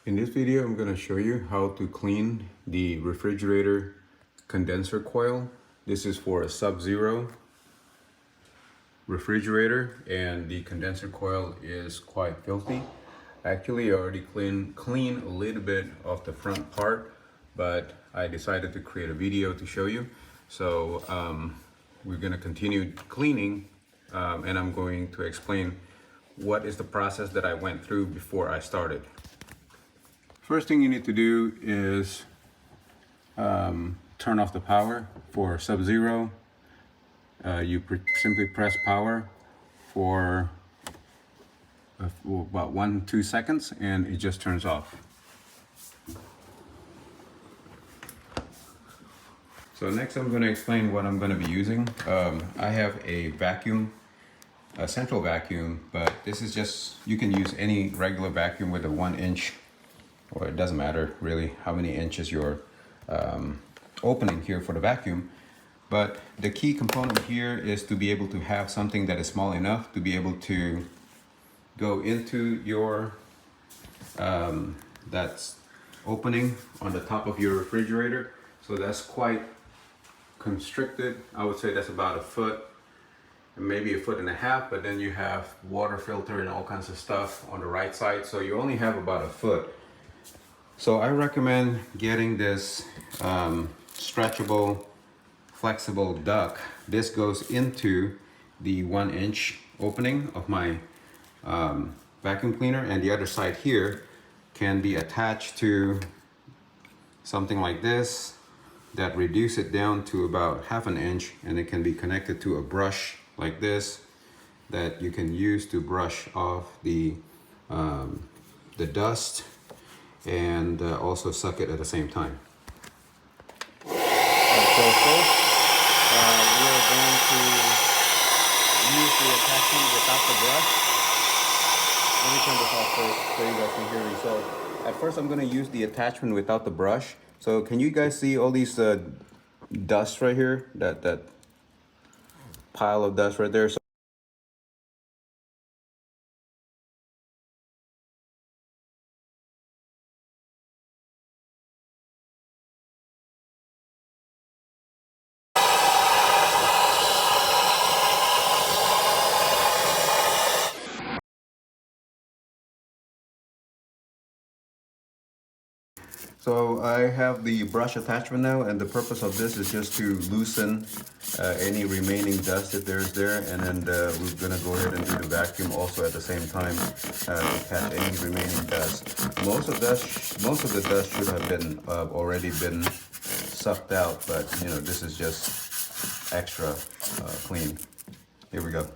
In this video, I'm going to show you how to clean the refrigerator condenser coil. This is for a Subzero refrigerator, and the condenser coil is quite filthy. Actually, I already cleaned a little bit of the front part, but I decided to create a video to show you. So we're going to continue cleaning, and I'm going to explain what is the process that I went through before I started. First thing you need to do is turn off the power for Subzero. You simply press power for about 1-2 seconds and it just turns off. So next I'm going to explain what I'm going to be using. I have a vacuum, a central vacuum, but this is just, you can use any regular vacuum with a 1-inch, or it doesn't matter really how many inches your opening here for the vacuum. But the key component here is to be able to have something that is small enough to be able to go into your that's opening on the top of your refrigerator. So that's quite constricted. I would say that's about 1 foot, maybe 1.5 feet, but then you have water filter and all kinds of stuff on the right side, so you only have about 1 foot. So I recommend getting this stretchable, flexible duct. This goes into the 1-inch opening of my vacuum cleaner, and the other side here can be attached to something like this that reduce it down to about 1/2 inch, and it can be connected to a brush like this that you can use to brush off the dust and also suck it at the same time. So first, we are going to use the attachment without the brush. Let me turn this off first so you guys can hear me. So at first I'm going to use the attachment without the brush. So can you guys see all these dust right here? That pile of dust right there. So So I have the brush attachment now, and the purpose of this is just to loosen any remaining dust if there's there, and then we're gonna go ahead and do the vacuum also at the same time to catch any remaining dust. Most of the dust should have been already been sucked out, but you know, this is just extra clean. Here we go.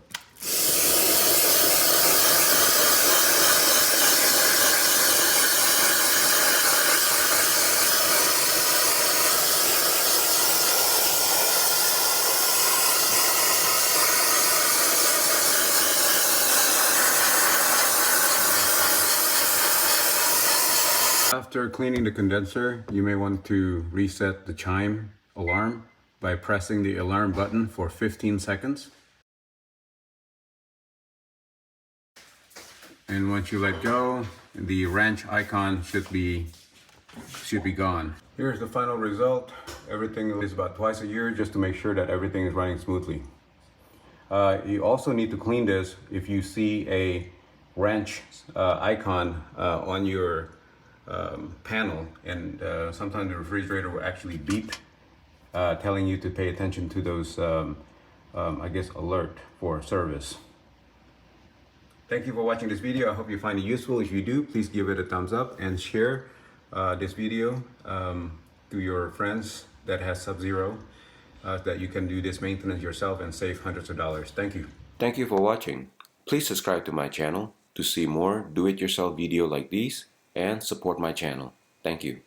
After cleaning the condenser, you may want to reset the chime alarm by pressing the alarm button for 15 seconds. And once you let go, the wrench icon should be gone. Here's the final result. Everything is about twice a year just to make sure that everything is running smoothly. You also need to clean this if you see a wrench icon on your panel, and sometimes the refrigerator will actually beep telling you to pay attention to those I guess alert for service. Thank you for watching this video. I hope you find it useful. If you do, please give it a thumbs up and share this video to your friends that has Subzero, that you can do this maintenance yourself and save hundreds of dollars. Thank you. Thank you for watching. Please subscribe to my channel to see more do-it-yourself video like these and support my channel. Thank you.